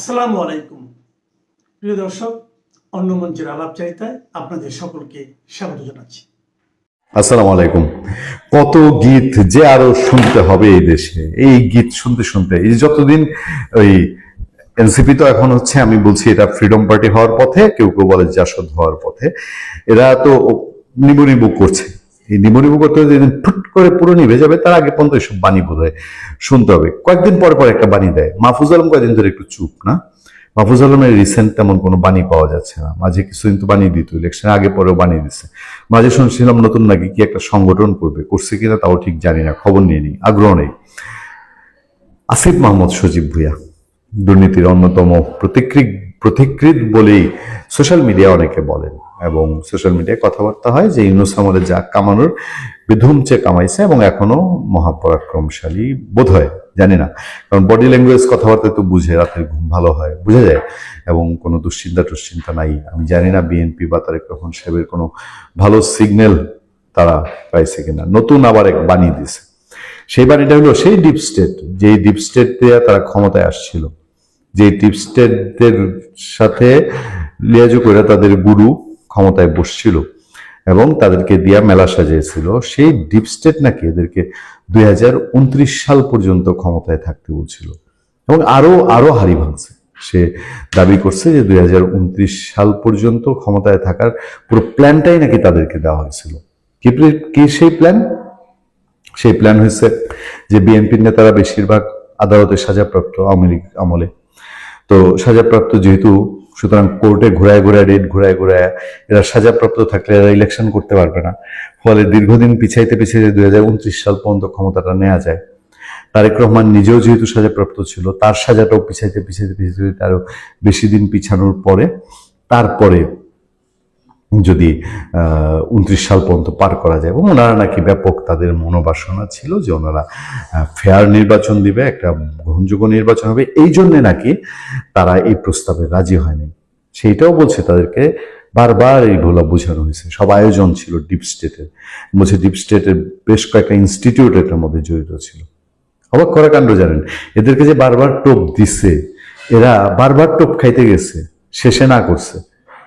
আসসালামু আলাইকুম প্রিয় দর্শক, অন্য মঞ্চের আলাপচারিতায় আপনাদের সকলকে স্বাগত জানাচ্ছি। আসসালামু আলাইকুম। কত গীত যে আরো শুনতে হবে এই দেশে, এই গীত শুনতে শুনতে এই যতদিন ওই এনসিপি তো এখন হচ্ছে, আমি বলছি এটা ফ্রিডম পার্টি হওয়ার পথে, কেউ কেউ বলে জাসদ হওয়ার পথে। এরা তো নিবু নিবু করছে, এই নিবু নিবু করতে যেদিন ফুট করে পুরো নিভে যাবে তার আগে পর্যন্ত এসব বাণী বোধ হয় শুনতে হবে। কয়েকদিন পর পর একটা বাণী দেয়। মাহফুজ আলম কয়েকদিন ধরে একটু চুপ না। মাহফুজ আলমের রিসেন্ট তেমন কোনো বাণী পাওয়া যাচ্ছে না। মাঝে কিছুদিন তো বাণী দিত, ইলেকশনের আগে পরেও বাণী দিচ্ছে। মাঝে শুনছিলাম নতুন নাকি কি একটা সংগঠন করবে, করছে কিনা তাও ঠিক জানি না, খবর নিয়ে নিই, আগ্রহ নেই। আসিফ মাহমুদ সজীব ভুঁইয়া দুর্নীতির অন্যতম প্রতিকৃত বলেই সোশ্যাল মিডিয়া অনেকে বলেন, এবং সোশ্যাল মিডিয়ায় কথাবার্তা হয় যে ইউনূস আমলে যা কামানোর বিধুমচে কামাইছে, এবং এখনো মহাপরাক্রমশালী বোধ হয়, জানি না, কারণ বডি ল্যাঙ্গুয়েজ কথাবার্তা তো বুঝে, রাতের ঘুম ভালো হয়, বোঝা যায়, এবং কোনো দুশ্চিন্তা নাই। আমি জানি না বিএনপি বা তারেক রহমান সাহেবের কোনো ভালো সিগন্যাল তারা পাইছে কিনা। নতুন আবার এক বাণী দিছে, সেই বাণীটা হলো সেই ডিপ স্টেট, যেই ডিপ স্টেট দিয়ে তারা ক্ষমতায় আসছিল, যে ডিপ স্টেটদের সাথে লিয়াজু করে তাদের গুরু ক্ষমতায় বসছিল এবং তাদেরকে দিয়া মেলা সাজিয়েছিল, সেই ডিপ স্টেট নাকি এদেরকে 2029 সাল পর্যন্ত ক্ষমতায় থাকতে বলছিল, এবং আরো আরো হাড়ি ভাঙছে। সে দাবি করছে যে 2029 সাল পর্যন্ত ক্ষমতায় থাকার পুরো প্ল্যানটাই নাকি তাদেরকে দেওয়া হয়েছিল। কি সেই প্ল্যান? সেই প্ল্যান হয়েছে যে বিএনপির নেতারা বেশিরভাগ আদালতে সাজাপ্রাপ্ত, আওয়ামী লীগ আমলে তো সাজাপ্রাপ্ত যেহেতু, সুতরাং কোর্টে ঘোরায় ডেট ঘোরায় এরা সাজাপ্রাপ্ত থাকলে এরা ইলেকশন করতে পারবে না। ফলে দীর্ঘদিন পিছাইতে 2029 সাল পর্যন্ত ক্ষমতাটা নেওয়া যায়। তারেক রহমান নিজেও যেহেতু সাজাপ্রাপ্ত ছিল, তার সাজাটাও পিছাইতে আরো বেশি দিন পিছানোর পরে, তারপরে যদি 29 সাল পর্যন্ত পার করা যায়, এবং ওনারা নাকি ব্যাপক তাদের মনোবাসনা ছিল যে ওনারা ফেয়ার নির্বাচন দিবে, একটা গ্রহণযোগ্য নির্বাচন হবে, এই জন্য নাকি তারা এই প্রস্তাবে রাজি হয়নি। সেইটাও বলছে তাদেরকে বারবার এই ভোলা বোঝানো হয়েছে। সব আয়োজন ছিল ডিপ স্টেটের, বলছে ডিপ স্টেটের বেশ কয়েকটা ইনস্টিটিউট এটার মধ্যে জড়িত ছিল। অবাক করা কাণ্ড, জানেন এদেরকে যে বারবার টোপ দিচ্ছে, এরা বারবার টোপ খাইতে গেছে, শেষে না করছে।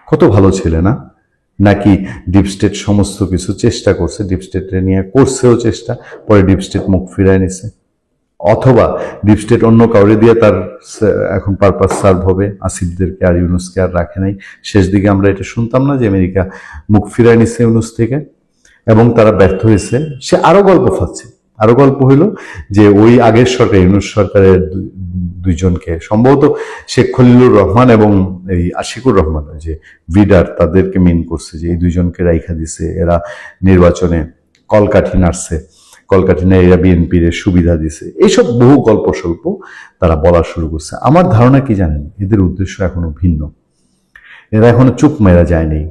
কত ভালো ছেলে না? নাকি ডিপ স্টেট সমস্ত কিছু চেষ্টা করছে, ডিপ স্টেটে নিয়ে করছেও চেষ্টা, পরে ডিপ স্টেট মুখ ফিরায় নিছে, অথবা ডিপ স্টেট অন্য কাউরে দিয়ে তার এখন পারপাস সার্ভ হবে, আসিফদেরকে আর ইউনুসকে আর রাখে নাই। শেষ দিকে আমরা এটা শুনতাম না যে আমেরিকা মুখ ফিরায় নিছে ইউনুস থেকে, এবং তারা ব্যর্থ হয়েছে। সে আরো গল্প ফাচ্ছে, আরো গল্প হইল যে ওই আগের সরকার, ইউনুস সরকারের দুইজনকে, সম্ভবত শেখ খলিলুর রহমান এবং এই আশিকুর রহমান, যে ভিডার, তাদেরকে মিন করছে যে এই দুইজনকে রাইখা দিছে, এরা নির্বাচনে কলকাঠি নাড়ছে, কলকাঠি না এরা বিএনপির সুবিধা দিছে, এইসব বহু গল্প স্বল্প তারা বলা শুরু করছে। আমার ধারণা কি জানেন, এদের উদ্দেশ্য এখনো ভিন্ন। এরা এখনো চুপ মেরা যায়নি,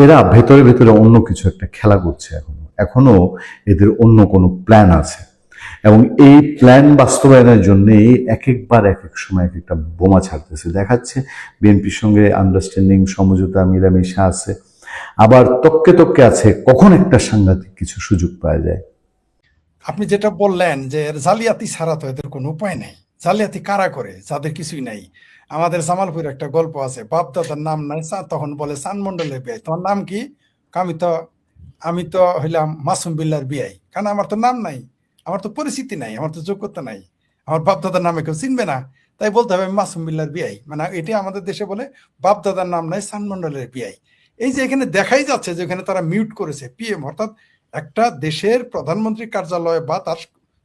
এরা ভেতরে ভেতরে অন্য কিছু একটা খেলা করছে। এখনো এদের অন্য কোনো প্ল্যান আছে, এবং এই প্ল্যান বাস্তবায়নের জন্য এক এক সময় এক একটা বোমা ছাড়তেছে। দেখাচ্ছে বিএনপির সঙ্গে আন্ডারস্ট্যান্ডিং, সমঝোতা, মিলামেশা আছে, আবার তককে আছে কখন একটা সাংঘাতিক কিছু সুযোগ পাওয়া যায়। আপনি যেটা বললেন যে জালিয়াতি ছাড়া তো এদের কোনো উপায় নেই। জালিয়াতি কারা করে? যাদের কিছুই নাই। আমাদের জামালপুরে একটা গল্প আছে, বাপ দাদার নাম নাই, তখন বলে চান মন্ডলের বিয়াই, তোমার নাম কি? আমি তো হইলাম মাসুম বিল্লার বিয়াই, কারণ আমার তো নাম নাই, আমার তো পরিচিতি নাই, আমার তো যোগ্যতা নাই, আমার বাপ দাদার নামে কেউ চিনবে না, তাই বলতে হবে আমি মাসুম বিল্লার বিয়াই। মানে এটি আমাদের দেশে বলে বাপ দাদার নাম নাই, চান মন্ডলের বিয়াই। এই যে এখানে দেখাই যাচ্ছে যে এখানে তারা মিউট করেছে পিএম, অর্থাৎ একটা দেশের প্রধানমন্ত্রী কার্যালয় বা তার,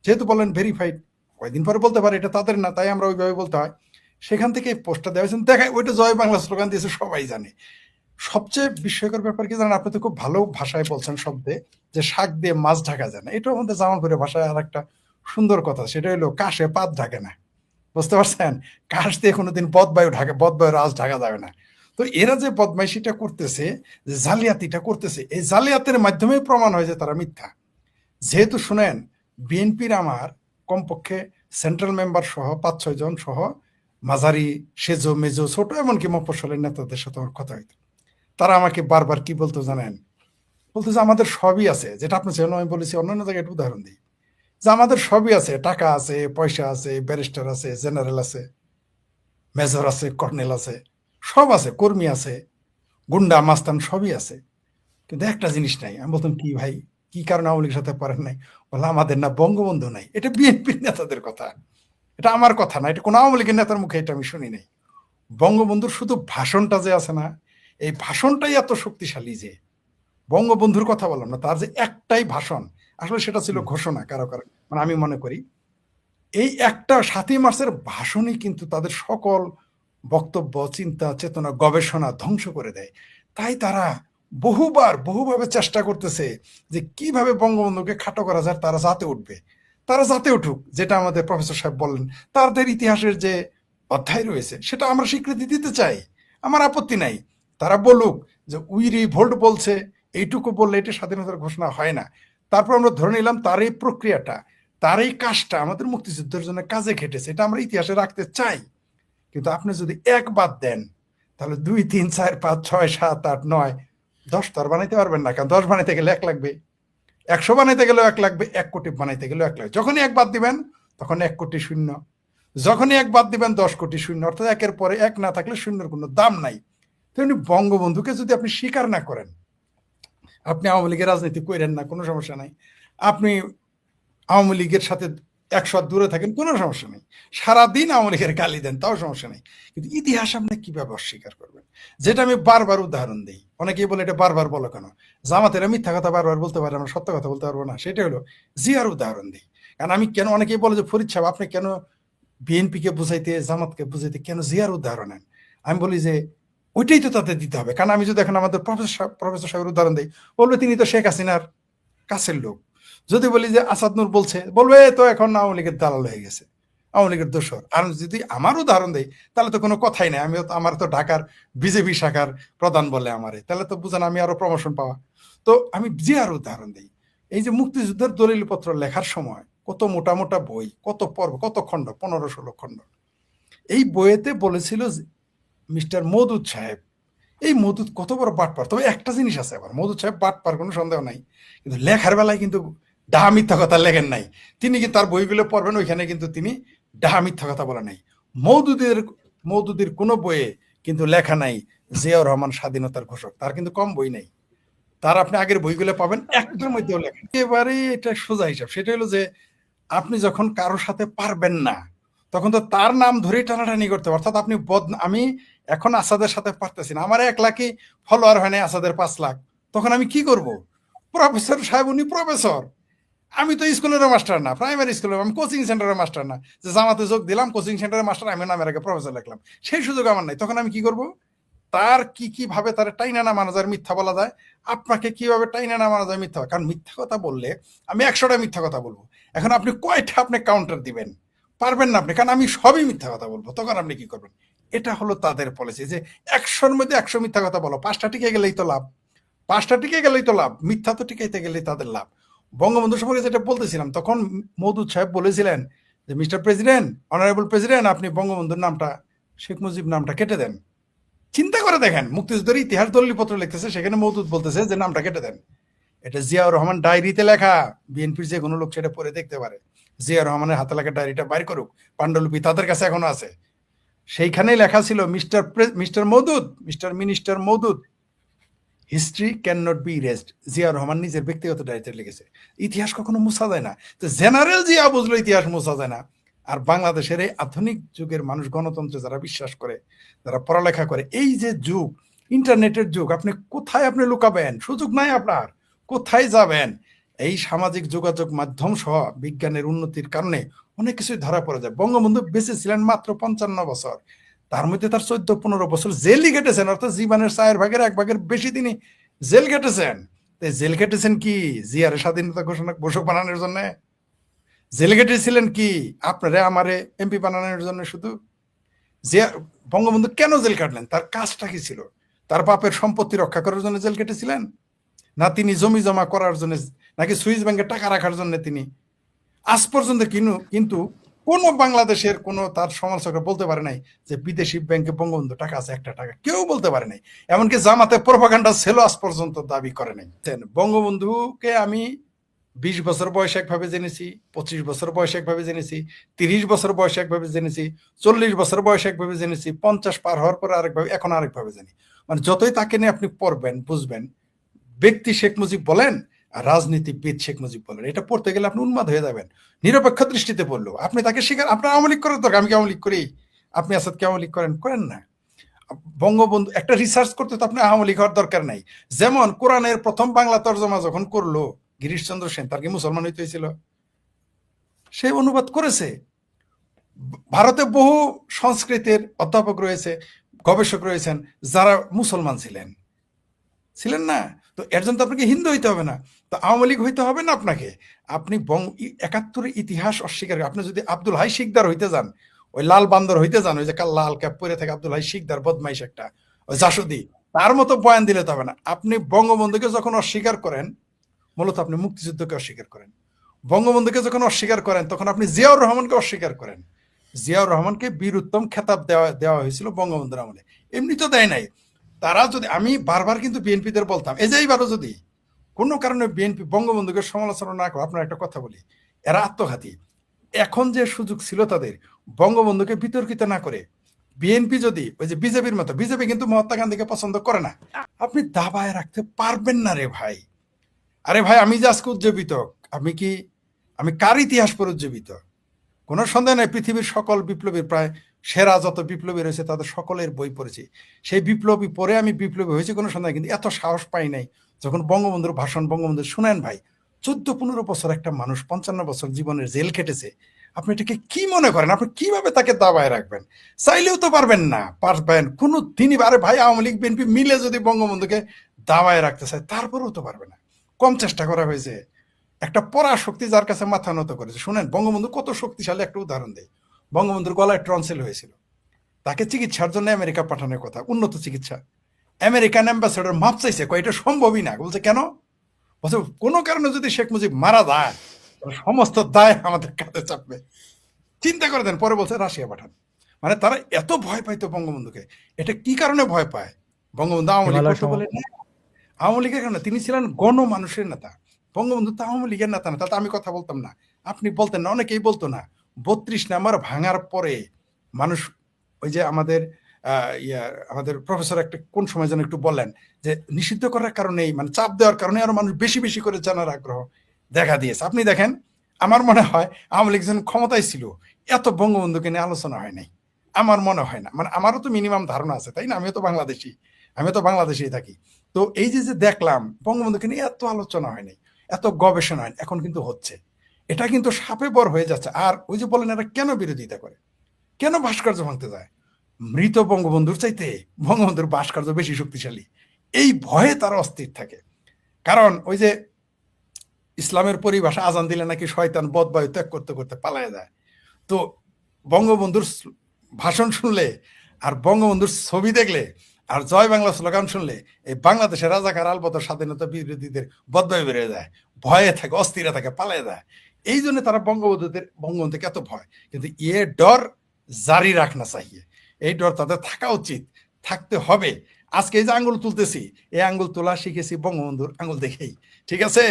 যেহেতু বলেন ভেরিফাইড, কয়েকদিন পরে বলতে পারে এটা তাদের না, তাই আমরা ওইভাবে বলতে হয়, সেখান থেকে পোস্টটা দেওয়া হয়েছে, দেখায় ওইটা জয় বাংলা স্লোগান দিয়েছে, সবাই জানে। সবচেয়ে বিস্ময়কর ব্যাপার কি জানেন, আপনি তো খুব ভালো ভাষায় বলছেন শব্দে, যে শাক দিয়ে মাছ ঢাকা যায় না। এটার মধ্যে জামালপুরের ভাষায় আর একটা সুন্দর কথা, সেটা হলো কাশে পাত ঢাকে না। বুঝতে পারছেন? কাশ দিয়ে কোনোদিন বদবায়ুর আজ ঢাকা যাবে না। তো এরা যে বদমাইশিটা করতেছে, যে জালিয়াতিটা করতেছে, এই জালিয়াতের মাধ্যমে প্রমাণ হয় যে তারা মিথ্যা। যেহেতু শুনেন, বিএনপির আমার কমপক্ষে সেন্ট্রাল মেম্বার সহ 5-6 জন সহ মাঝারি, সেজো মেজো ছোট, এমনকি মফস্বলের নেতাদের সাথে আমার কথা হইতো। তারা আমাকে বারবার কি বলতো জানেন? বলতো যে আমাদের সবই আছে, যেটা আপনি যেন আমি বলেছি অন্যান্য জায়গায় একটা উদাহরণ দিই, যে আমাদের সবই আছে, টাকা আছে, পয়সা আছে, ব্যারিস্টার আছে, জেনারেল আছে, মেজর আছে, কর্নেল আছে, সব আছে, কর্মী আছে, গুন্ডা মাস্তান সবই আছে, কিন্তু একটা জিনিস নাই। আমি বলতাম কি ভাই, কি কারণে আওয়ামী লীগের সাথে পারেন নাই? বলে আমাদের না বঙ্গবন্ধু নাই। এটা বিএনপির নেতাদের কথা, এটা আমার কথা না, এটা কোনো আওয়ামী লীগের নেতার মুখে এটা আমি শুনি নাই। বঙ্গবন্ধুর শুধু ভাষণটা যে আছে না, এই ভাষণটাই এত শক্তিশালী যে বঙ্গবন্ধুর কথা বললাম না, তার যে একটাই ভাষণ, আসলে সেটা ছিল ঘোষণা কারো কারো, মানে আমি মনে করি এই একটা ৭ই মার্চের ভাষণই কিন্তু তাদের সকল বক্তব্য, চিন্তা, চেতনা, গবেষণা ধ্বংস করে দেয়। তাই তারা বহুভাবে চেষ্টা করতেছে যে কিভাবে বঙ্গবন্ধুকে খাটো করা যায়, তারা যাতে উঠবে, তারা যাতে উঠুক। যেটা আমাদের প্রফেসর সাহেব বললেন, তাদের ইতিহাসের যে অধ্যায় রয়েছে সেটা আমরা স্বীকৃতি দিতে চাই, আমার আপত্তি নাই। তারা বলুক যে উই রিভোল্ট বলছে, এইটুকু বললে এটা স্বাধীনতার ঘোষণা হয় না। তারপর আমরা ধরে নিলাম তার এই প্রক্রিয়াটা, তার এই কাজটা আমাদের মুক্তিযুদ্ধের জন্য কাজে খেটেছে, এটা আমরা ইতিহাসে রাখতে চাই। কিন্তু আপনি যদি এক বাদ দেন, তাহলে 2, 3, 4, 5, 6, 7, 8, 9, 10 তো আর বানাইতে পারবেন না, কারণ 10 বানাইতে গেলে 1 লাগবে, 100 বানাইতে গেলেও 1 লাগবে, 1 কোটি বানাইতে গেলেও 1 লাগবে। যখনই এক বাদ দিবেন তখন 1 কোটি শূন্য, যখনই এক বাদ দিবেন 10 কোটি শূন্য, অর্থাৎ একের পরে এক না থাকলে শূন্যের কোনো দাম নাই। তেমনি বঙ্গবন্ধুকে যদি আপনি স্বীকার না করেন, আপনি আওয়ামী লীগের রাজনীতি করেন না, কোনো সমস্যা নাই। আপনি আওয়ামী লীগের সাথে 100 হাত দূরে থাকেন, কোনো সমস্যা নেই। সারাদিন আওয়ামী লীগের গালি দেন, তাও সমস্যা নেই। কিন্তু ইতিহাস আপনি কিভাবে অস্বীকার করবেন? যেটা আমি বারবার উদাহরণ দিই, অনেকেই বলে এটা বারবার বলো কেন, জামাতেরা মিথ্যা কথা বারবার বলতে পারে, আমরা সত্য কথা বলতে পারবো না, সেটা হলো জিয়ার উদাহরণ দিই। কারণ আমি কেন, অনেকেই বলে যে ফরিদ সাহেব আপনি কেন বিএনপিকে বুঝাইতে, জামাতকে বুঝাইতে কেন জিয়ার উদাহরণ নেন? আমি বলি যে ওইটাই তো তাদের দিতে হবে। কারণ আমি যদি এখন আমাদের প্রফেসর সাহেবের উদাহরণ দিই, বলবে তিনি তো শেখ হাসিনার কাছের লোক। যদি বলি যে আসাদ নূর বলছে, বলবে তো এখন আওয়ামী লীগের দালাল হয়ে গেছে, আওয়ামী লীগের দোসর। আর যদি আমার উদাহরণ দেই, তাহলে তো কোনো কথাই নাই, আমি আমার তো ঢাকার বিজেপি শাখার প্রধান বলে আমারে, তাহলে তো বুঝেন আমি আরো প্রমোশন পাওয়া। তো আমি জিয়ার উদাহরণ দিই। এই যে মুক্তিযুদ্ধের দলিলপত্র লেখার সময় কত মোটা মোটা বই, কত পর্ব, কত খণ্ড, 15-16 খণ্ড, এই বইয়েতে বলেছিল মিস্টার মওদুদ সাহেব, এই মওদুদ কত বড় বাটপার। তবে একটা জিনিস আছে, আবার মওদুদ সাহেব বাটপার, কোনো সন্দেহ নাই, কিন্তু লেখার বেলায় কিন্তু ডাহা মিথ্যা কথা লেখেন নাই। তিনি কি তার বইগুলো পড়বেন, ওইখানে কিন্তু তিনি ডাহা মিথ্যা কথা বলে নাই। মওদুদের কোনো বইয়ে কিন্তু লেখা নাই জিয়াউর রহমান স্বাধীনতার ঘোষক, তার কিন্তু কম বই নাই। তার আপনি আগের বইগুলো পাবেন, একটার মধ্যেও লেখা একেবারে এটা সোজা হিসাব। সেটা হলো যে আপনি যখন কারোর সাথে পারবেন না, তখন তো তার নাম ধরেই টানাটানি করতে হবে। অর্থাৎ আপনি আমি এখন আসাদের সাথে পারতেছি না, আমার 1 লাখই ফলোয়ার হয় না, আসাদের 5 লাখ, তখন আমি কি করব? প্রফেসর সাহেব উনি প্রফেসর, আমি তো স্কুলের মাস্টার না, প্রাইমারি স্কুলের, আমি কোচিং সেন্টারের মাস্টার না, যে জামাতে যোগ দিলাম কোচিং সেন্টারের মাস্টার, আমি নামের আগে প্রফেসর লিখলাম, সেই সুযোগ আমার নাই। তখন আমি কি করব? তার কি ভাবে তার টাইনা না মানা যায়, মিথ্যা বলা যায়, আপনাকে কিভাবে টাইনা না মানা যায় মিথ্যা। কারণ মিথ্যা কথা বললে আমি 100টা মিথ্যা কথা বলবো, এখন আপনি কয়টা আপনি কাউন্টার দিবেন? পারবেন না আপনি, কারণ আমি সবই মিথ্যা কথা বলবো। তখন আপনি কি করবেন? এটা হলো তাদের পলিসি, যে 100-র মধ্যে 100 মিথ্যা কথা বলো, 5টা টিকে গেলেই তো লাভ, 5টা টিকে গেলেই তো লাভ, মিথ্যা তো টিকাইতে গেলেই তাদের লাভ। বঙ্গবন্ধু সম্পর্কে যেটা বলতেছিলাম, তখন মওদুদ সাহেব বলেছিলেন যে মিস্টার প্রেসিডেন্ট, অনারেবল প্রেসিডেন্ট, আপনি বঙ্গবন্ধুর নামটা, শেখ মুজিব নামটা কেটে দেন। চিন্তা করে দেখেন, মুক্তিযুদ্ধের ইতিহাস দলিলপত্র লিখতেছে, সেখানে মওদুদ বলতেছে যে নামটা কেটে দেন। এটা জিয়াউর রহমান ডায়েরিতে লেখা, বিএনপির যে কোনো লোক সেটা পড়ে দেখতে পারে। জিয়াউর রহমানের হাতে লেখা ডায়েরিটা বাইর করুক, পাণ্ডুলিপি তাদের কাছে এখনো আছে, সেইখানেই লেখা ছিল mister Moudud, minister Moudud, history can not be erased. Ziaur Rahman নিজের ব্যক্তিগত ডায়েরিতে লিখেছে। ইতিহাস কখনো মুছা যায় না। তো জেনারেল জিয়া বুঝলো ইতিহাস মুছা যায় না। আর বাংলাদেশের এই আধুনিক যুগের মানুষ, গণতন্ত্রে যারা বিশ্বাস করে, যারা পড়ালেখা করে, এই যে যুগ, ইন্টারনেটের যুগ, আপনি কোথায় আপনি লুকাবেন? সুযোগ নাই আপনার, কোথায় যাবেন? এই সামাজিক যোগাযোগ মাধ্যম সহ বিজ্ঞানের উন্নতির কারণে অনেক কিছুই ধরা পড়ে যায়। বঙ্গবন্ধু বেঁচে ছিলেন মাত্র 55 বছর, তার মধ্যে তার 14-15 বছর জেলই কেটেছেন, অর্থাৎ জীবনের 4 ভাগের 1 ভাগের বেশি তিনি জেল কেটেছেন। জেল কেটেছেন কি জিয়ার স্বাধীনতা ঘোষক বানানোর জন্য? জেল কেটেছিলেন কি আপনারে আমারে এমপি বানানোর জন্য? শুধু জিয়া, বঙ্গবন্ধু কেন জেল কাটলেন? তার কাজটা কি ছিল? তার বাপের সম্পত্তি রক্ষা করার জন্য জেল কেটেছিলেন, না তিনি জমি জমা করার জন্য, নাকি সুইস ব্যাংকে টাকা রাখার জন্য? তিনি আজ পর্যন্ত কিন্তু কোন বাংলাদেশের কোন তার সমালোচকরা বলতে পারে নাই যে বিদেশি ব্যাংকে বঙ্গবন্ধু টাকা আছে, 1টা টাকা, কেউ বলতে পারে নাই। এমনকি জামাতে প্রোপাগান্ডা ছিল আজ পর্যন্ত দাবি করে নাই। বঙ্গবন্ধুকে আমি 20 বছর বয়সে একভাবে জেনেছি, 25 বছর বয়সে একভাবে জেনেছি, 30 বছর বয়সে একভাবে জেনেছি, 40 বছর বয়সে একভাবে জেনেছি, 50 পার হওয়ার পরে আরেকভাবে, এখন আরেকভাবে জানি। মানে যতই তাকে নিয়ে আপনি পড়বেন বুঝবেন, ব্যক্তি শেখ মুজিব বলেন আর রাজনীতিবিদ শেখ মুজিব বলেন, এটা পড়তে গেলে আপনি উন্মাদ হয়ে যাবেন। নিরপেক্ষ দৃষ্টিতে পড়লো আপনি তাকে স্বীকার, আপনার আওয়ামী লীগ করার দরকার, আমি কি আওয়ামী লীগ করি? আপনি আসাদকে আওয়ামী লীগ করেন? করেন না। বঙ্গবন্ধু একটা রিসার্চ করতে তো আপনার আওয়ামী লীগ হওয়ার দরকার নাই। যেমন কোরআনের প্রথম বাংলা তর্জমা যখন করলো গিরিশচন্দ্র সেন, তার কি মুসলমান হইতে হয়েছিল? সে অনুবাদ করেছে। ভারতে বহু সংস্কৃতির অধ্যাপক রয়েছে, গবেষক রয়েছেন যারা মুসলমান ছিলেন না? তো এর জন্য তো আপনাকে হিন্দু হইতে হবে না, তো আওয়ামী লীগ হইতে হবে না আপনাকে। আপনি 71-এর ইতিহাস অস্বীকার, আপনি যদি আব্দুল হাই শিকদার হইতে যান, ওই লাল বান্দর হইতে যান, ওই যে লাল ক্যাপ পরে থাকে আব্দুল হাই শিকদার, বদমাইশ একটা, ওই জাসুদি, তার মতো বয়ান দিলে তো হবে না। আপনি বঙ্গবন্ধুকে যখন অস্বীকার করেন, মূলত আপনি মুক্তিযুদ্ধকে অস্বীকার করেন। বঙ্গবন্ধুকে যখন অস্বীকার করেন তখন আপনি জিয়াউর রহমানকে অস্বীকার করেন। জিয়াউর রহমানকে বীরুত্তম খেতাব দেওয়া হয়েছিল বঙ্গবন্ধুর আমলে, এমনি তো দেয় নাই। তারা যদি, আমি বারবার কিন্তু বিএনপিদের বলতাম, এই যে এইবারও যদি কোনো কারণে বিএনপি বঙ্গবন্ধুকে সমালোচনা না করে, আপনার একটা কথা বলি, এরা আত্মঘাতী। এখন যে সুযোগ ছিল তাদের, বঙ্গবন্ধুকে বিতর্কিত না করে বিএনপি যদি ওই যে বিজেপির মতো, বিজেপি কিন্তু মহাত্মা গান্ধীকে পছন্দ করে না, আপনি দাবায় রাখতে পারবেন না রে ভাই। আরে ভাই, আমি যে আজকে উজ্জীবিত, আমি কার ইতিহাস পরে উজ্জীবিত? কোনো সন্দেহ নেই, পৃথিবীর সকল বিপ্লবীর, প্রায় সেরা যত বিপ্লবী রয়েছে তাদের সকলের বই পড়েছি। সেই বিপ্লবী পরে আমি বিপ্লবী হয়েছি, কোনো সন্দেহ, কিন্তু এত সাহস পাই নাই যখন বঙ্গবন্ধুর ভাষণ, বঙ্গবন্ধু শুনেন ভাই, 14-15 বছর একটা মানুষ 55 বছর জীবনের জেল কেটেছে, আপনি এটাকে কি মনে করেন? আপনি কিভাবে তাকে দাবায় রাখবেন? চাইলেও তো পারবেন না, পারবেন কোনো দিনই। আরে ভাই, আওয়ামী লীগ বিএনপি মিলে যদি বঙ্গবন্ধুকে দাবায় রাখতে চায়, তারপরেও তো পারবে না। কম চেষ্টা করা হয়েছে। একটা পরাশক্তি যার কাছে মাথা নত করেছে। শুনেন, বঙ্গবন্ধু কত শক্তিশালী একটা উদাহরণ দেয়। বঙ্গবন্ধুর গলায় ট্রনসিল হয়েছিল, তাকে চিকিৎসার জন্য আমেরিকা পাঠানোর কথা, উন্নত চিকিৎসা। আমেরিকান অ্যাম্বাসেডর মাপ চাইছে, কয় এটা সম্ভবই না। বলছে কেন? বলছে কোনো কারণে যদি শেখ মুজিব মারা যায়, সমস্ত দায় আমাদের কাঁধে চাপবে। চিন্তা করে দেন। পরে বলছে রাশিয়া পাঠান। মানে তারা এত ভয় পাইতো বঙ্গবন্ধুকে। এটা কি কারণে ভয় পায়? বঙ্গবন্ধু আওয়ামী লীগ করতে বলে না, আওয়ামী লীগের কারণে, তিনি ছিলেন গণমানুষের নেতা। বঙ্গবন্ধু তো আওয়ামী লীগের নেতা না, তাতে আমি কথা বলতাম না, আপনি বলতেন না, অনেকেই বলতো না। 32 নাম্বার ভাঙার পরে মানুষ, ওই যে আমাদের আমাদের প্রফেসর একটা কোন সময় যেন একটু বললেন যে নিষিদ্ধ করার কারণেই, মানে চাপ দেওয়ার কারণে আরো মানুষ বেশি বেশি করে জানার আগ্রহ দেখা দিয়েছে। আপনি দেখেন, আমার মনে হয় আওয়ামী লীগ যখন ক্ষমতায় ছিল, এত বঙ্গবন্ধুকে নিয়ে আলোচনা হয় নাই। আমার মনে হয় না, মানে আমারও তো মিনিমাম ধারণা আছে, তাই না? আমিও তো বাংলাদেশেই থাকি। তো এই যে যে দেখলাম বঙ্গবন্ধুকে নিয়ে এত আলোচনা হয় নাই, এত গবেষণা হয়, এখন কিন্তু হচ্ছে। এটা কিন্তু সাপে বর হয়ে যাচ্ছে। আর ওই যে বলেন, এরা কেন বিরোধিতা করে, কেন ভাস্কর্য ভাঙতে যায়? মৃত বঙ্গবন্ধুর চাইতে বঙ্গবন্ধুর ভাস্কর্য বেশি শক্তিশালী, এই ভয়ে তারা অস্থির থাকে। কারণ ওই যে ইসলামের পরিভাষা, আজান দিলে নাকি শয়তান বদবায়ু ত্যাগ করতে করতে পালায় যায়। তো বঙ্গবন্ধুর ভাষণ শুনলে আর বঙ্গবন্ধুর ছবি দেখলে আর জয় বাংলা স্লোগান শুনলে, এই বাংলাদেশের রাজাকার আলবত স্বাধীনতা বিরোধীদের বদবায়ু বেড়ে যায়, ভয়ে থাকে, অস্থিরে থাকে, পালায় যায়। এই জন্য তারা বঙ্গবন্ধুকে এত ভয়। কিন্তু এ ডর জারি রাখনা চাইয়ে, এই ডর তাদের থাকা উচিত, থাকতে হবে। আজকে এই যে আঙ্গুল তুলতেছি, এই আঙ্গুল তোলা শিখেছি বঙ্গবন্ধুর আঙ্গুল দেখেই, ঠিক আছে?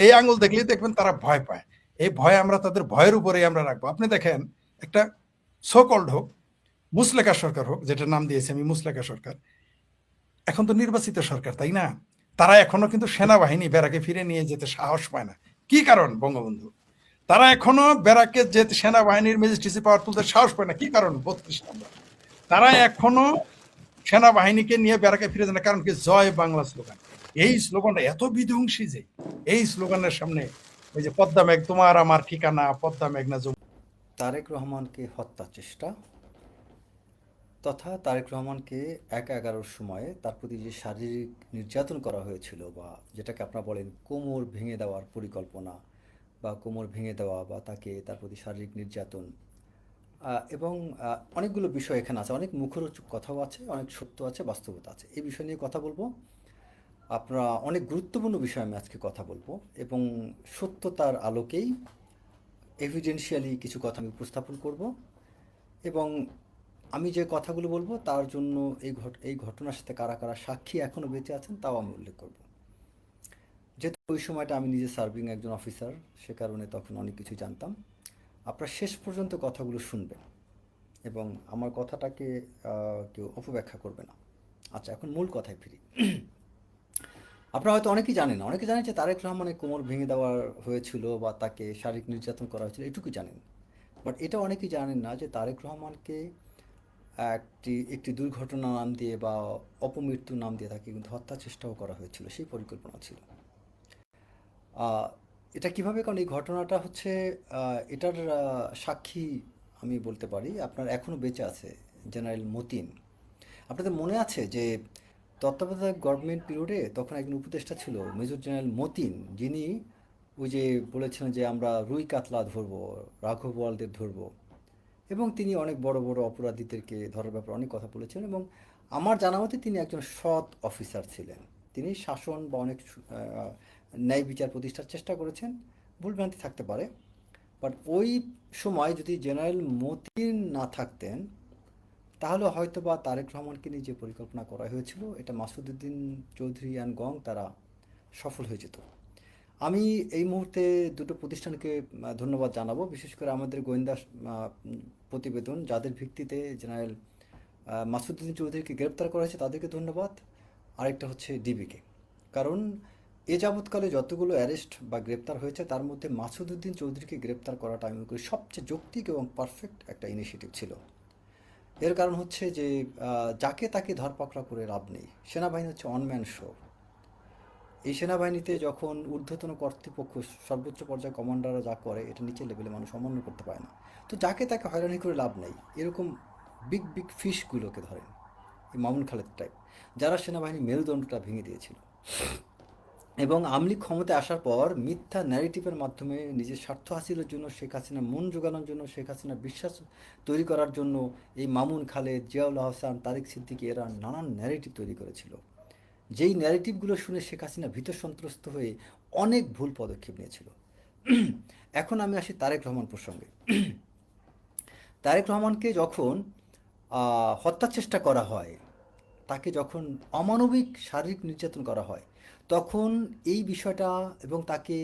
এই আঙ্গুল দেখলেই দেখবেন তারা ভয় পায়। এই ভয় আমরা তাদের ভয়ের উপরেই আমরা রাখবো। আপনি দেখেন, একটা সোকল্ড হোক, মুসলেকা সরকার হোক, যেটা নাম দিয়েছে আমি মুসলেকা সরকার, এখন তো নির্বাচিত সরকার, তাই না? তারা এখনো কিন্তু সেনাবাহিনী ব্যারাকে ফিরে নিয়ে যেতে সাহস পায় না। কি কারণ? বঙ্গবন্ধু। তারা এখনো ব্যারাকে যেতে, সেনাবাহিনীর ম্যাজিস্ট্রেসি পাওয়ার তুলতে সাহস পায় না। কি কারণ? 32 নম্বর। তারা এখনো সেনাবাহিনীকে নিয়ে ব্যারাকে ফিরে যায় না, কারণ কি? জয় বাংলা স্লোগান। এই স্লোগানটা এত বিধ্বংসী যে এই স্লোগানের সামনে ওই যে পদ্মা মেঘ তোমার আমার ঠিকানা, পদ্মা মেঘনা। তারেক রহমানকে হত্যা চেষ্টা তথা তারেক রহমানকে ১/১১-র সময়ে তার প্রতি যে শারীরিক নির্যাতন করা হয়েছিল, বা যেটাকে আপনারা বলেন কোমর ভেঙে দেওয়ার পরিকল্পনা, বা কোমর ভেঙে দেওয়া, বা তার প্রতি শারীরিক নির্যাতন, এবং অনেকগুলো বিষয় এখানে আছে। অনেক মুখরোচক কথাও আছে, অনেক সত্য আছে, বাস্তবতা আছে। এই বিষয় নিয়ে কথা বলবো। আপনারা অনেক গুরুত্বপূর্ণ বিষয় আমি আজকে কথা বলবো, এবং সত্যতার আলোকেই এভিডেন্সিয়ালি কিছু কথা আমি উপস্থাপন করব। এবং আমি যে কথাগুলো বলবো তার জন্য এই ঘটনার সাথে কারা কারা সাক্ষী এখনও বেঁচে আছেন তাও আমি উল্লেখ করব। যেহেতু ওই সময়টা আমি নিজে সার্ভিং একজন অফিসার, সে কারণে তখন অনেক কিছু জানতাম। আপনারা শেষ পর্যন্ত কথাগুলো শুনবেন এবং আমার কথাটাকে কেউ অপব্যাখ্যা করবে না। আচ্ছা, এখন মূল কথায় ফিরি। আপনারা হয়তো অনেকেই জানেন, অনেকে জানেন যে তারেক রহমানের কোমর ভেঙে দেওয়া হয়েছিল বা তাকে শারীরিক নির্যাতন করা হয়েছিল, এটুকুই জানেন। বাট এটা অনেকেই জানেন না যে তারেক রহমানকে একটি একটি দুর্ঘটনা নাম দিয়ে বা অপমৃত্যুর নাম দিয়ে তাকে কিন্তু হত্যার চেষ্টাও করা হয়েছিল, সেই পরিকল্পনা ছিল। আহ, এটা কিভাবে, কারণ এই ঘটনাটা হচ্ছে এটার সাক্ষী আমি বলতে পারি, আপনার এখনও বেঁচে আছে জেনারেল মতিন। আপনাদের মনে আছে যে তত্ত্বাবধায়ক গভর্নমেন্ট পিরিয়ডে তখন একজন উপদেষ্টা ছিল মেজর জেনারেল মতিন, যিনি ওই যে বলেছিলেন যে আমরা রুই কাতলা ধরবো, রাঘব বোয়ালদের ধরবো, এবং তিনি অনেক বড় বড় অপরাধীদেরকে ধরার ব্যাপারে অনেক কথা বলেছেন। এবং আমার জানা মতে তিনি একজন সৎ অফিসার ছিলেন। তিনি শাসন বা অনেক ন্যায় বিচার প্রতিষ্ঠার চেষ্টা করেছেন, ভুলভ্রান্তি থাকতে পারে। বাট ওই সময় যদি জেনারেল মতিন না থাকতেন, তাহলে হয়তো বা তারেক রহমানকে নিয়ে যে পরিকল্পনা করা হয়েছিল, এটা মাসুদুদ্দিন চৌধুরী অ্যান্ড গং তারা সফল হয়ে যেত। আমি এই মুহূর্তে দুটো প্রতিষ্ঠানকে ধন্যবাদ জানাবো, বিশেষ করে আমাদের গোয়েন্দা প্রতিবেদন যাদের ভিত্তিতে জেনারেল মাসুদুদ্দিন চৌধুরীকে গ্রেপ্তার করা হয়েছে তাদেরকে ধন্যবাদ। আরেকটা হচ্ছে ডিবিকে, কারণ এ যাবৎকালে যতগুলো অ্যারেস্ট বা গ্রেপ্তার হয়েছে তার মধ্যে মাসুদুদ্দিন চৌধুরীকে গ্রেপ্তার করাটা আমি মনে করি সবচেয়ে যৌক্তিক এবং পারফেক্ট একটা ইনিশিয়েটিভ ছিল। এর কারণ হচ্ছে যে যাকে তাকে ধরপাকড়া করে লাভ নেই। সেনাবাহিনী হচ্ছে অনম্যান শো। এই সেনাবাহিনীতে যখন ঊর্ধ্বতন কর্তৃপক্ষ, সর্বোচ্চ পর্যায়ে কমান্ডাররা যা করে, এটা নিচের লেভেলে মানুষ অমান্য করতে পারে না। তো যাকে তাকে হয়রানি করে লাভ নেই, এরকম বিগ বিগ ফিশগুলোকে ধরেন, এই মামুন খালেদ টাইপ, যারা সেনাবাহিনী মেরুদণ্ডটা ভেঙে দিয়েছিল। এবং আওয়ামী লীগ ক্ষমতায় আসার পর মিথ্যা ন্যারেটিভের মাধ্যমে নিজের স্বার্থ হাসিলের জন্য, শেখ হাসিনা মন জোগানোর জন্য, শেখ হাসিনার বিশ্বাস তৈরি করার জন্য এই মামুন খালেদ, জিয়াউল হাসান, তারেক সিদ্দিকী এরা নানান ন্যারেটিভ তৈরি করেছিল। যেই ন্যারেটিভগুলো শুনে শেখ হাসিনা ভীত সন্ত্রস্ত হয়ে অনেক ভুল পদক্ষেপ নিয়েছিল। এখন আমি আসি তারেক রহমান প্রসঙ্গে। তারেক রহমানকে যখন হত্যার চেষ্টা করা হয়, তাকে যখন অমানবিক শারীরিক নির্যাতন করা হয়, তখন এই বিষয়টা এবং তাকে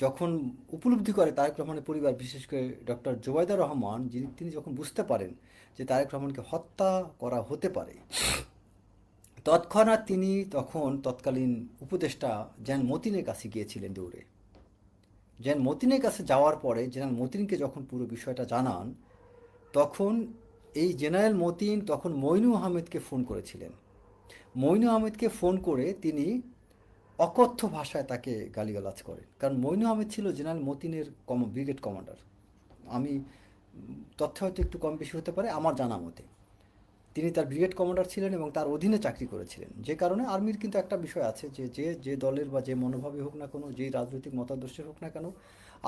যখন উপলব্ধি করে তারেক রহমানের পরিবার, বিশেষ করে ডক্টর জোবাইদা রহমান, তিনি যখন বুঝতে পারেন যে তারেক রহমানকে হত্যা করা হতে পারে, তৎক্ষণাৎ তিনি তখন তৎকালীন উপদেষ্টা জেনারেল মতিনের কাছে গিয়েছিলেন দৌড়ে। জেনারেল মতিনের কাছে যাওয়ার পরে জেনারেল মতিনকে যখন পুরো বিষয়টা জানান, তখন এই জেনারেল মতিন তখন মইনু আহমেদকে ফোন করেছিলেন। মইনু আহমেদকে ফোন করে তিনি অকথ্য ভাষায় তাকে গালিগালাজ করেন, কারণ মইনু আহমেদ ছিল জেনারেল মতিনের ব্রিগেড কমান্ডার। আমি তথ্য হয়তো একটু কম বেশি হতে পারে, আমার জানা মতে তিনি তার ব্রিগেড কমান্ডার ছিলেন এবং তার অধীনে চাকরি করেছিলেন। যে কারণে আর্মির কিন্তু একটা বিষয় আছে যে যে যে দলের বা যে মনোভাবই হোক না কোনো, যেই রাজনৈতিক মতাদর্শের হোক না কেন,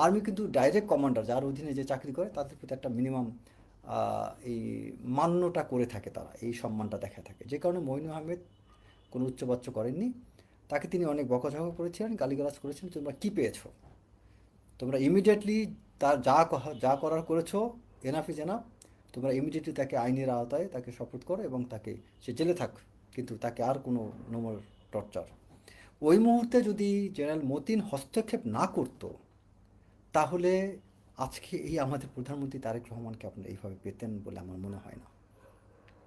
আর্মি কিন্তু ডাইরেক্ট কমান্ডার যার অধীনে যে চাকরি করে তাদের প্রতি একটা মিনিমাম এই মান্যটা করে থাকে, তারা এই সম্মানটা দেখা থাকে। যে কারণে মইনু আহমেদ কোনো উচ্চবাচ্য করেননি, তাকে তিনি অনেক বকাঝকা করেছিলেন, গালিগালাজ করেছেন, তোমরা কী পেয়েছো, তোমরা ইমিডিয়েটলি তার যা করার করেছো, এনাফ ইজ এনাফ, তোমরা ইমিডিয়েটলি তাকে আইনের আওতায় তাকে শপথ করো এবং তাকে সে জেলে থাক, কিন্তু তাকে আর কোনো নোমর টর্চার। ওই মুহূর্তে যদি জেনারেল মতিন হস্তক্ষেপ না করতো, তাহলে আজকে এই আমাদের প্রধানমন্ত্রী তারেক রহমানকে আপনারা এইভাবে পেতেন বলে আমার মনে হয় না।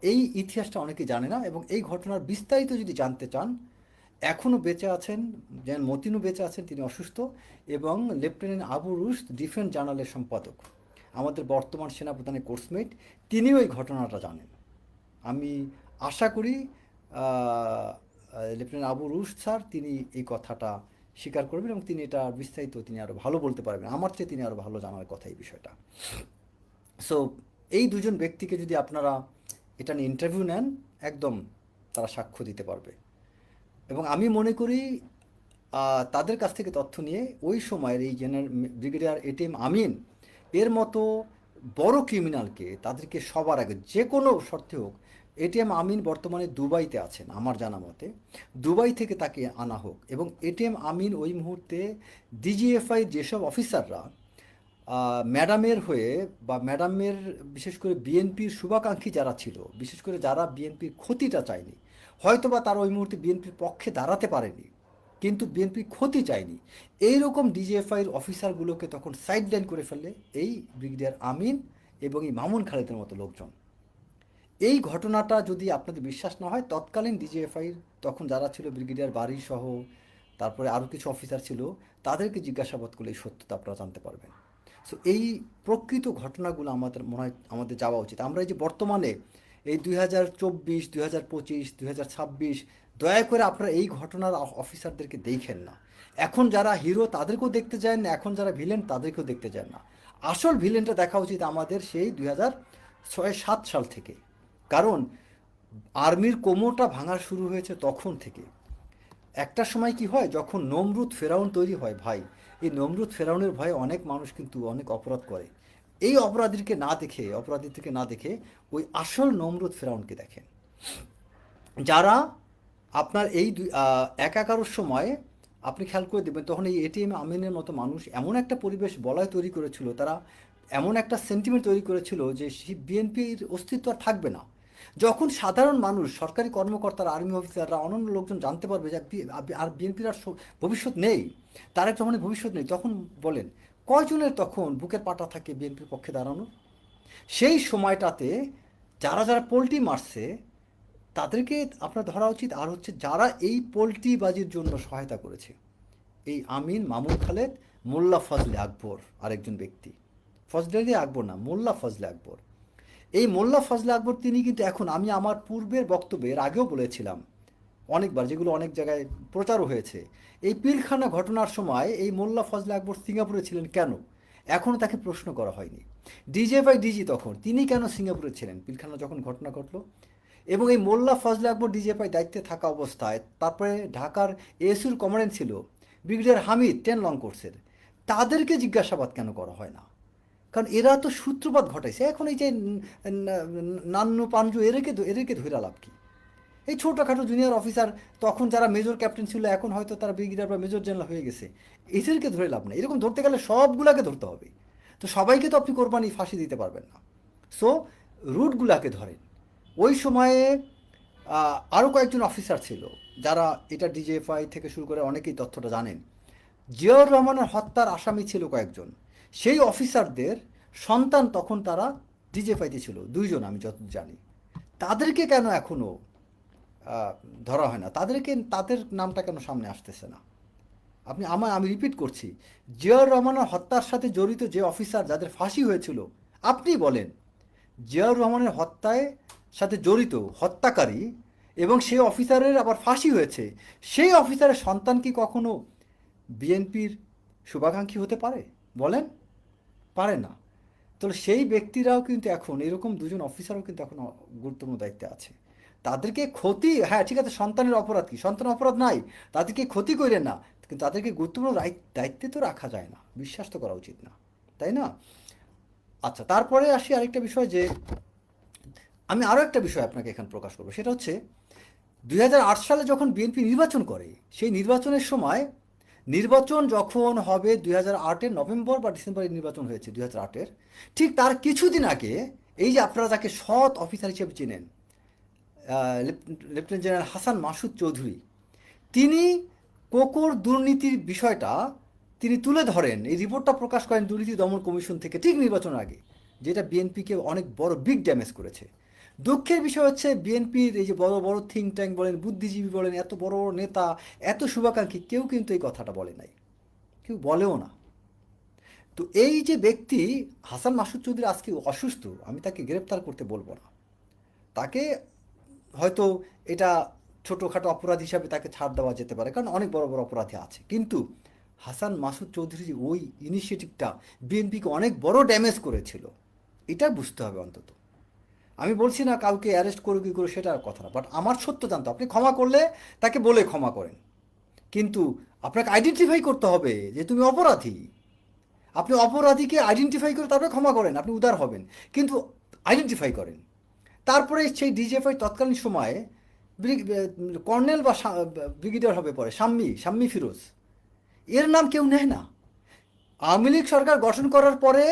এই ইতিহাসটা অনেকে জানে না, এবং এই ঘটনার বিস্তারিত যদি জানতে চান, এখনও বেঁচে আছেন যেন মতিনও বেঁচে আছেন, তিনি অসুস্থ, এবং লেফটেন্যান্ট আবু রুশদ ডিফেন্স জার্নালের সম্পাদক, আমাদের বর্তমান সেনাপ্রধানের কোর্সমেট, তিনিও এই ঘটনাটা জানেন। আমি আশা করি লেফটেন্যান্ট আবু রুশদ স্যার তিনি এই কথাটা স্বীকার করবেন এবং তিনি এটা বিস্তারিত তিনি আরও ভালো বলতে পারবেন, আমার চেয়ে তিনি আরও ভালো জানার কথা এই বিষয়টা। সো এই দুজন ব্যক্তিকে যদি আপনারা এটা নিয়ে ইন্টারভিউ নেন, একদম তারা সাক্ষ্য দিতে পারবে। এবং আমি মনে করি তাদের কাছ থেকে তথ্য নিয়ে ওই সময়ের এই জেনারেল ব্রিগেডিয়ার এটিএম আমিন এর মতো বড় ক্রিমিনালকে তাদেরকে সবার আগে যে কোনো শর্তে হোক, এটিএম আমিন বর্তমানে দুবাইতে আছেন আমার জানা মতে, দুবাই থেকে তাকে আনা হোক। এবং এটিএম আমিন ওই মুহূর্তে ডিজিএফআই যেসব অফিসাররা ম্যাডামের হয়ে বা ম্যাডামের বিশেষ করে বিএনপির শুভাকাঙ্ক্ষী যারা ছিল, বিশেষ করে যারা বিএনপির ক্ষতিটা চায়নি, হয়তোবা তারা ওই মুহূর্তে বিএনপির পক্ষে দাঁড়াতে পারেনি, কিন্তু বিএনপি ক্ষতি চায়নি। এইরকম ডিজিএফআইয়ের অফিসারগুলোকে তখন সাইডলাইন করে ফেললে এই ব্রিগেডিয়ার আমিন এবং এই মামুন খালেদের মতো লোকজন। এই ঘটনাটা যদি আপনাদের বিশ্বাস না হয়, তৎকালীন ডিজিএফআইয়ের তখন যারা ছিল ব্রিগেডিয়ার বাড়ি সহ তারপরে আরও কিছু অফিসার ছিল, তাদেরকে জিজ্ঞাসাবাদ করলে এই সত্যতা আপনারা জানতে পারবেন। সো এই প্রকৃত ঘটনাগুলো আমাদের মনে হয় আমাদের যাওয়া উচিত। আমরা এই যে বর্তমানে এই 2024, 2025, 2026, দয়া করে আপনারা এই ঘটনার অফিসারদেরকে দেখেন না। এখন যারা হিরো তাদেরকেও দেখতে যায় না, এখন যারা ভিলেন তাদেরকেও দেখতে যায় না। আসল ভিলেনটা দেখা উচিত আমাদের সেই 2006-07 সাল থেকে। কারণ আর্মির কোমরটা ভাঙা শুরু হয়েছে তখন থেকে। একটা সময় কি হয়, যখন নমরুদ ফেরাউন তৈরি হয় ভাই, এই নমরুদ ফেরাউনের ভয়ে অনেক মানুষ কিন্তু অনেক অপরাধ করে। এই অপরাধীকে না দেখে ওই আসল নমরুদ ফেরাউনকে দেখেন। যারা আপনার এই 11-11 সময় আপনি খেয়াল করে দেবেন, তখন এই এটিএম আমিনের মতো মানুষ এমন একটা পরিবেশ বলয় তৈরি করেছিল, তারা এমন একটা সেন্টিমেন্ট তৈরি করেছিল যে সেই বিএনপির অস্তিত্ব আর থাকবে না। যখন সাধারণ মানুষ, সরকারি কর্মকর্তারা, আর্মি অফিসাররা, অন্যান্য লোকজন জানতে পারবে যে আর বিএনপির আর ভবিষ্যৎ নেই, তার যখন ভবিষ্যৎ নেই, তখন বলেন কয়জনের তখন বুকের পাটা থাকে বিএনপির পক্ষে দাঁড়ানো? সেই সময়টাতে যারা যারা পোল্ট্রি মারছে তাদেরকে আপনার ধরা উচিত। আর হচ্ছে যারা এই পোল্ট্রিবাজির জন্য সহায়তা করেছে, এই আমিন, মামুন খালেদ, মোল্লা ফজলে আকবর আরেকজন ব্যক্তি, ফজলে আকবর না, মোল্লা ফজলে আকবর। এই মোল্লা ফজলে আকবর তিনি কিন্তু এখন, আমি আমার পূর্বের বক্তব্যের আগেও বলেছিলাম অনেকবার, যেগুলো অনেক জায়গায় প্রচারও হয়েছে, এই পিলখানা ঘটনার সময় এই মোল্লা ফজলে আকবর সিঙ্গাপুরে ছিলেন কেন? এখনও তাকে প্রশ্ন করা হয়নি। ডিজি তখন তিনি কেন সিঙ্গাপুরে ছিলেন পিলখানা যখন ঘটনা ঘটলো? এবং এই মোল্লা ফজলে আকবর ডিজিএফআই দায়িত্বে থাকা অবস্থায়, তারপরে ঢাকার এএসইউর কমান্ডেন্ট ছিল ব্রিগেডিয়ার হামিদ 10 লং কোর্সের, তাদেরকে জিজ্ঞাসাবাদ কেন করা হয় না? কারণ এরা তো সূত্রপাত ঘটাইছে। এখন এই যে নান্নু পাঞ্জু এদেরকে ধরে লাভ কি? এই ছোটোখাটো জুনিয়র অফিসার, তখন যারা মেজর ক্যাপ্টেন ছিল, এখন হয়তো তারা ব্রিগেডিয়ার বা মেজর জেনারেল হয়ে গেছে, এদেরকে ধরে লাভ নেই। এরকম ধরতে গেলে সবগুলাকে ধরতে হবে। তো সবাইকে তো আপনি কোরবানি ফাঁসি দিতে পারবেন না। সো রুটগুলাকে ধরেন। ওই সময়ে আরও কয়েকজন অফিসার ছিল যারা, এটা ডিজিএফআই থেকে শুরু করে অনেকেই তথ্যটা জানেন, জিয়াউর রহমানের হত্যার আসামি ছিল কয়েকজন। সেই অফিসারদের সন্তান তখন তারা ডিজিএফআইতে ছিল, 2 জন আমি যত জানি। তাদেরকে কেন এখনও ধরা হয় না? তাদের নামটা কেন সামনে আসতেছে না? আমি রিপিট করছি, জিয়াউর রহমানের হত্যার সাথে জড়িত যে অফিসার যাদের ফাঁসি হয়েছিল, আপনি বলেন জিয়াউর রহমানের হত্যায় সাথে জড়িত হত্যাকারী এবং সেই অফিসারের আবার ফাঁসি হয়েছে, সেই অফিসারের সন্তান কি কখনো বিএনপির শুভাকাঙ্ক্ষী হতে পারে? বলেন, পারে না। তাহলে সেই ব্যক্তিরাও কিন্তু এখন, এরকম 2 জন অফিসারও কিন্তু এখন গুরুত্বপূর্ণ দায়িত্বে আছে। তাদেরকে ক্ষতি, হ্যাঁ ঠিক আছে, সন্তানের অপরাধ কি? সন্তান অপরাধ নাই, তাদেরকে ক্ষতি করেন না, কিন্তু তাদেরকে গুরুত্বপূর্ণ দায়িত্বে তো রাখা যায় না, বিশ্বাস তো করা উচিত না, তাই না? আচ্ছা, তারপরে আসি আরেকটা বিষয়, যে আমি আরও একটা বিষয় আপনাকে এখানে প্রকাশ করবো। সেটা হচ্ছে 2008 সালে যখন বিএনপি নির্বাচন করে, সেই নির্বাচনের সময়, নির্বাচন যখন হবে 2008-এর নভেম্বর বা ডিসেম্বরে নির্বাচন হয়েছে 2008-এর, ঠিক তার কিছুদিন আগে এই যে আপনারা যাকে সৎ অফিসার হিসেবে চেনেন, লেফটেন্যান্ট জেনারেল হাসান মাসুদ চৌধুরী, তিনি কোকোর দুর্নীতির বিষয়টা তিনি তুলে ধরেন, এই রিপোর্টটা প্রকাশ করেন দুর্নীতি দমন কমিশন থেকে ঠিক নির্বাচনের আগে, যেটা বিএনপিকে অনেক বড় বিগ ড্যামেজ করেছে। দুঃখের বিষয় হচ্ছে বিএনপির এই যে বড় বড় থিঙ্ক ট্যাঙ্ক বলেন, বুদ্ধিজীবী বলেন, এত বড় নেতা, এত শুভাকাঙ্ক্ষী, কেউ কিন্তু এই কথাটা বলে নাই, কেউ বলেও না। তো এই যে ব্যক্তি হাসান মাসুদ চৌধুরী আজকে অসুস্থ, আমি তাকে গ্রেপ্তার করতে বলবো না, তাকে হয়তো এটা ছোটোখাটো অপরাধ হিসাবে তাকে ছাড় দেওয়া যেতে পারে, কারণ অনেক বড় বড় অপরাধী আছে, কিন্তু হাসান মাসুদ চৌধুরী ওই ইনিশিয়েটিভটা বিএনপিকে অনেক বড় ড্যামেজ করেছিল, এটা বুঝতে হবে অন্তত। আমি বলছি না কাউকে অ্যারেস্ট করো কি করো, সেটার কথা না, বাট আমার সত্য জানতো। আপনি ক্ষমা করলে তাকে বলে ক্ষমা করেন, কিন্তু আপনাকে আইডেন্টিফাই করতে হবে যে তুমি অপরাধী। আপনি অপরাধীকে আইডেন্টিফাই করে তারপরে ক্ষমা করেন, আপনি উদার হবেন, কিন্তু আইডেন্টিফাই করেন। তারপরে সেই ডিজিএফআই তৎকালীন সময়ে কর্নেল বা ব্রিগেডিয়ার হবে পরে শাম্মী ফিরোজ, এর নাম কেউ নেয় না। আওয়ামী লীগ সরকার গঠন করার পরে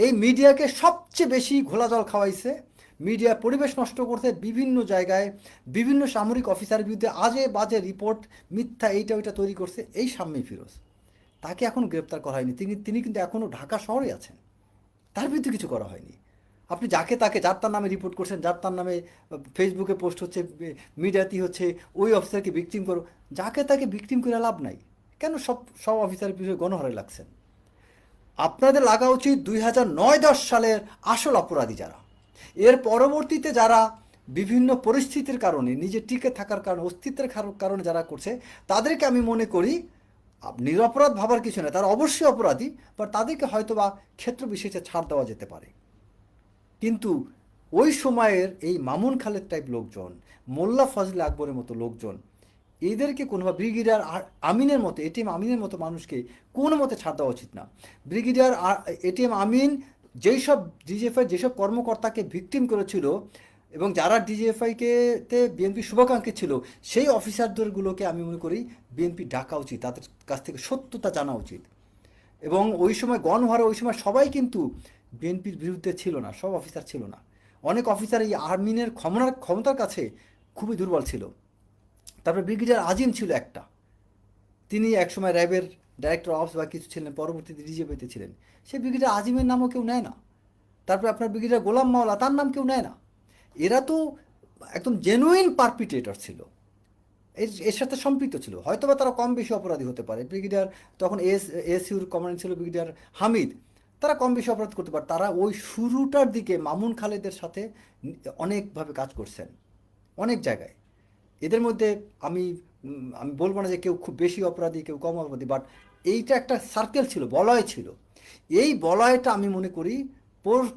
এই মিডিয়াকে সবচেয়ে বেশি ঘোলা জল খাওয়াইছে, মিডিয়া পরিবেশ নষ্ট করতে বিভিন্ন জায়গায় বিভিন্ন সামরিক অফিসারের বিরুদ্ধে আজে বাজে রিপোর্ট, মিথ্যা এইটা ওইটা তৈরি করছে এই শাম্মী ফিরোজ। তাকে এখনও গ্রেপ্তার করা হয়নি, তিনি কিন্তু এখনও ঢাকা শহরে আছেন, তার বিরুদ্ধে কিছু করা হয়নি। আপনি যাকে তাকে যার তার নামে রিপোর্ট করছেন, যার তার নামে ফেসবুকে পোস্ট হচ্ছে, মিডিয়াতেই হচ্ছে, ওই অফিসারকে ভিকটিম করো, যাকে তাকে ভিকটিম করে লাভ নাই। কেন সব অফিসারের পিছনে গণহারে লাগছেন? আপনাদের লাগা উচিত 2009-10 সালের আসল অপরাধী যারা, এর পরবর্তীতে যারা বিভিন্ন পরিস্থিতির কারণে, নিজে টিকে থাকার কারণে, অস্তিত্বের কারণে যারা করছে, তাদেরকে আমি মনে করি নিরপরাধ ভাবার কিছু না, তারা অবশ্যই অপরাধী, বাট তাদেরকে হয়তো বা ক্ষেত্র বিশেষে ছাড় দেওয়া যেতে পারে। কিন্তু ওই সময়ের এই মামুন খালেদ টাইপ লোকজন, মোল্লা ফজলে আকবরের মতো লোকজন, এদেরকে কোনোভাবে ব্রিগেডিয়ার আমিনের মতো, এটিএম আমিনের মতো মানুষকে কোনো মতে ছাড় দেওয়া উচিত না। ব্রিগেডিয়ার এটিএম আমিন যেসব ডিজিএফআই যেসব কর্মকর্তাকে ভিকটিম করেছিল এবং যারা ডিজিএফআইকে বিএনপি শুভাকাঙ্ক্ষী ছিল, সেই অফিসারদেরগুলোকে আমি মনে করি বিএনপি ডাকা উচিত, তাদের কাছ থেকে সত্যতা জানা উচিত। এবং ওই সময় গণহারে ওই সময় সবাই কিন্তু বিএনপির বিরুদ্ধে ছিল না, সব অফিসার ছিল না। অনেক অফিসার এই আমিনের ক্ষমতার কাছে খুবই দুর্বল ছিল। তারপরে ব্রিগেডিয়ার আজিম ছিল একটা, তিনি একসময় র্যাবের ডাইরেক্টর অফিস বা কিছু ছিলেন, পরবর্তীতে ডিজিএফআইতে ছিলেন। সেই ব্রিগেডিয়ার আজিমের নামও কেউ নেয় না। তারপরে আপনার ব্রিগেডিয়ার গোলাম মাওলা, তার নাম কেউ নেয় না। এরা তো একদম জেনুইন পারপিটেটর ছিল, এর সাথে সম্পৃক্ত ছিল। হয়তো বা তারা কম বেশি অপরাধী হতে পারে। ব্রিগেডিয়ার তখন এসইউর কমান্ডার ছিল ব্রিগেডিয়ার হামিদ, তারা কম বেশি অপরাধ করতে পারে। তারা ওই শুরুটার দিকে মামুন খালেদের সাথে অনেকভাবে কাজ করছেন, অনেক জায়গায়। এদের মধ্যে আমি বলবো না যে কেউ খুব বেশি অপরাধী, কেউ কম অপরাধী, বাট এইটা একটা সার্কেল ছিল, বলয় ছিল। এই বলয়টা আমি মনে করি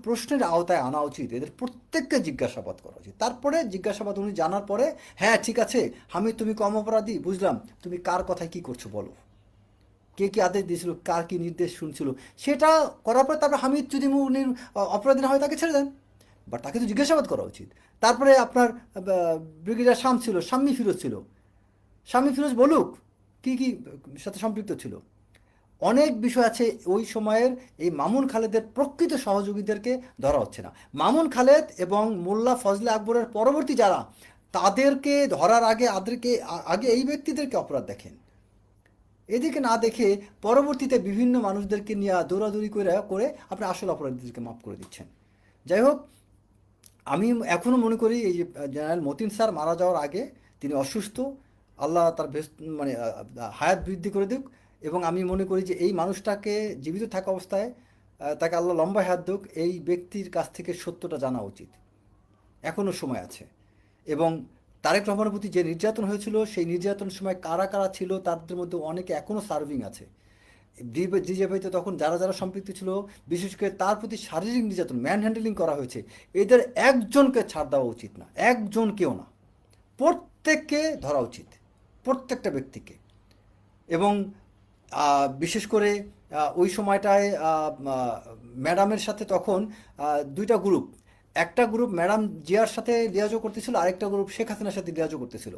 প্রশ্নের আওতায় আনা উচিত, এদের প্রত্যেককে জিজ্ঞাসাবাদ করা উচিত। তারপরে জিজ্ঞাসাবাদ উনি জানার পরে, হ্যাঁ ঠিক আছে হামিদ তুমি কম অপরাধী, বুঝলাম, তুমি কার কথায় কি করছো বলো, কে কি আদেশ দিয়েছিল, কার কি নির্দেশ শুনছিল, সেটা করার পরে তারপরে হামিদ যদি উনি অপরাধী না হয় তাকে ছেড়ে দেন, বাট তাকে তো জিজ্ঞাসাবাদ করা উচিত। তারপরে আপনার ব্রিগেডিয়ার শাম্মী ফিরোজ ছিল, শাম্মী ফিরোজ বলুক কি কি সাথে সম্পৃক্ত ছিল। অনেক বিষয় আছে ওই সময়ের এই মামুন খালেদের প্রকৃত সহযোগীদেরকে ধরা হচ্ছে না। মামুন খালেদ এবং মোল্লা ফজলে আকবরের পরবর্তী যারা, তাদেরকে ধরার আগে এই ব্যক্তিদেরকে অপরাধ দেখেন, এদিকে না দেখে পরবর্তীতে বিভিন্ন মানুষদেরকে নিয়ে দৌড়াদৌড়ি করে আপনি আসল অপরাধীদেরকে মাফ করে দিচ্ছেন। যাই হোক, আমি এখনও মনে করি এই যে জেনারেল মতিন স্যার মারা যাওয়ার আগে, তিনি অসুস্থ, আল্লাহ তার হায়াত বৃদ্ধি করে দিক, এবং আমি মনে করি যে এই মানুষটাকে জীবিত থাকা অবস্থায় তাকে আল্লাহ লম্বা হায়াত দিক, এই ব্যক্তির কাছ থেকে সত্যটা জানা উচিত, এখনও সময় আছে। এবং তারেক রহমানের প্রতি যে নির্যাতন হয়েছিল, সেই নির্যাতনের সময় কারা কারা ছিল, তাদের মধ্যে অনেকে এখনও সার্ভিং আছে। ডিজিএফআইতে তখন যারা সম্পৃক্ত ছিল, বিশেষ করে তার প্রতি শারীরিক নির্যাতন, ম্যান হ্যান্ডেলিং করা হয়েছে, এদের একজনকে ছাড় দেওয়া উচিত না, একজনকেও না, প্রত্যেককে ধরা উচিত, প্রত্যেকটা ব্যক্তিকে। এবং বিশেষ করে ওই সময়টায় ম্যাডামের সাথে তখন দুইটা গ্রুপ, একটা গ্রুপ ম্যাডাম জিয়ার সাথে লিয়াজো করতেছিল, আরেকটা গ্রুপ শেখ হাসিনার সাথে লিয়াজো করতেছিল।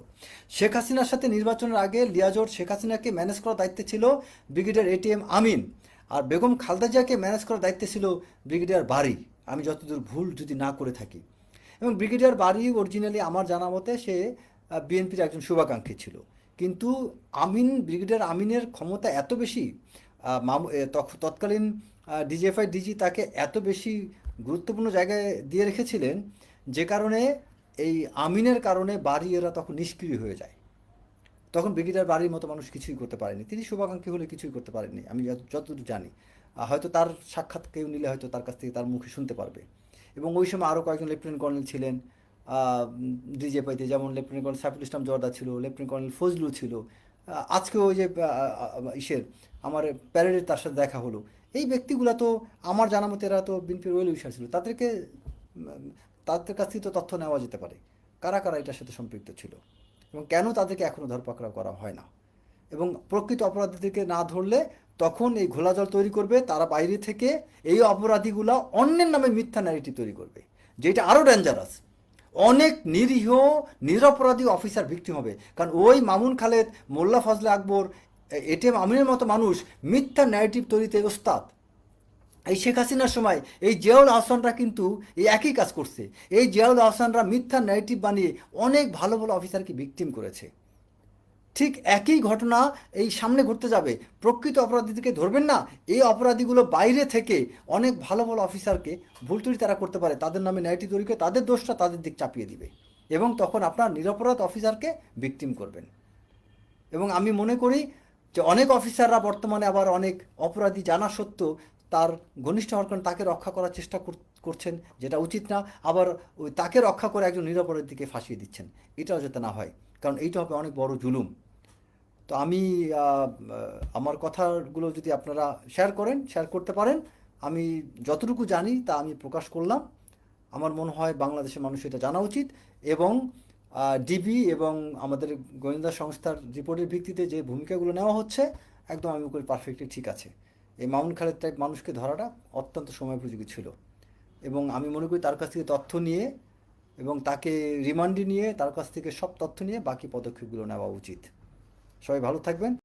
শেখ হাসিনার সাথে নির্বাচনের আগে লিয়াজোর শেখ হাসিনাকে ম্যানেজ করার দায়িত্বে ছিল ব্রিগেডিয়ার এটিএম আমিন, আর বেগম খালেদা জিয়াকে ম্যানেজ করার দায়িত্বে ছিল ব্রিগেডিয়ার বারী, আমি যতদূর ভুল যদি না করে থাকি। এবং ব্রিগেডিয়ার বারী অরিজিনালি আমার জানা মতে সে বিএনপির একজন শুভাকাঙ্ক্ষী ছিল, কিন্তু ব্রিগেডিয়ার আমিনের ক্ষমতা এত বেশি, তৎকালীন ডিজিএফআই ডিজি তাকে এত বেশি গুরুত্বপূর্ণ জায়গায় দিয়ে রেখেছিলেন, যে কারণে এই আমিনের কারণে বাড়ি এরা তখন নিষ্ক্রিয় হয়ে যায়। তখন ব্রিগেডিয়ার বাড়ির মতো মানুষ কিছুই করতে পারেনি, তিনি শুভাকাঙ্ক্ষী হলে কিছুই করতে পারেননি, আমি যতদূর জানি। হয়তো তার সাক্ষাৎ কেউ নিলে হয়তো তার কাছ থেকে তার মুখে শুনতে পারবে। এবং ওই সময় আরও কয়েকজন লেফটেন্যান্ট কর্নেল ছিলেন ডিজিএফআইতে, যেমন লেফটেন্যান্ট কর্নেল সাইফুল ইসলাম জর্দা ছিল, লেফটেন্যান্ট কর্নেল ফজলু ছিল। আজকেও ওই যে আমার প্যারেডের তার সাথে দেখা হলো, এই ব্যক্তিগুলো তো আমার জানা মতে এরা তো বিএনপির ওয়েল উইশার ছিল, তাদের কাছ থেকে তো তথ্য নেওয়া যেতে পারে কারা কারা এটার সাথে সম্পৃক্ত ছিল এবং কেন তাদেরকে এখনও ধরপাকড়া করা হয় না। এবং প্রকৃত অপরাধীদেরকে না ধরলে তখন এই ঘোলাজল তৈরি করবে তারা, বাইরে থেকে এই অপরাধীগুলা অন্যের নামে মিথ্যা ন্যারেটিভ তৈরি করবে, যেটা আরও ডেঞ্জারাস। অনেক নিরীহ নিরপরাধী অফিসার ভিকটিম হবে, কারণ ওই মামুন খালেদ, মোল্লা ফজলে আকবর, এটিএম আমিনের মতো মানুষ মিথ্যা ন্যারেটিভ তৈরিতে ওস্তাদ। এই শেখ হাসিনার সময় এই জিয়াউল আহসানরা কিন্তু এই একই কাজ করছে। এই জিয়াউল আহসানরা মিথ্যা ন্যারেটিভ বানিয়ে অনেক ভালো ভালো অফিসারকে ভিকটিম করেছে। ঠিক একই ঘটনা এই সামনে ঘটতে যাবে। প্রকৃত অপরাধীদেরকে ধরবেন না, এই অপরাধীগুলো বাইরে থেকে অনেক ভালো ভালো অফিসারকে ভুল ত্রুটি তারা করতে পারে, তাদের নামে ন্যারেটিভ তৈরি করে তাদের দোষটা তাদের দিক চাপিয়ে দিবে, এবং তখন আপনার নিরপরাধ অফিসারকে ভিকটিম করবেন। এবং আমি মনে করি যে অনেক অফিসাররা বর্তমানে আবার অনেক অপরাধী জানা সত্ত্বেও তার ঘনিষ্ঠ হওয়ার কারণে তাকে রক্ষা করার চেষ্টা করছেন, যেটা উচিত না। আবার ওই তাকে রক্ষা করে একজন নিরপরাধীকে ফাঁসিয়ে দিচ্ছেন, এটাও যাতে না হয়, কারণ এইটা হবে অনেক বড় জুলুম। তো আমি আমার কথাগুলো যদি আপনারা শেয়ার করতে পারেন, আমি যতটুকু জানি তা আমি প্রকাশ করলাম। আমার মনে হয় বাংলাদেশের মানুষ এটা জানা উচিত, এবং ডিবি এবং আমাদের গোয়েন্দা সংস্থার রিপোর্টের ভিত্তিতে যে ভূমিকাগুলো নেওয়া হচ্ছে একদম আমি করি পারফেক্টলি ঠিক আছে। এই মামুন খালেদ টাইপ মানুষকে ধরাটা অত্যন্ত সময়োপযোগী ছিল, এবং আমি মনে করি তার কাছ থেকে তথ্য নিয়ে এবং তাকে রিমান্ডে নিয়ে তার কাছ থেকে সব তথ্য নিয়ে বাকি পদক্ষেপগুলো নেওয়া উচিত। সবাই ভালো থাকবেন।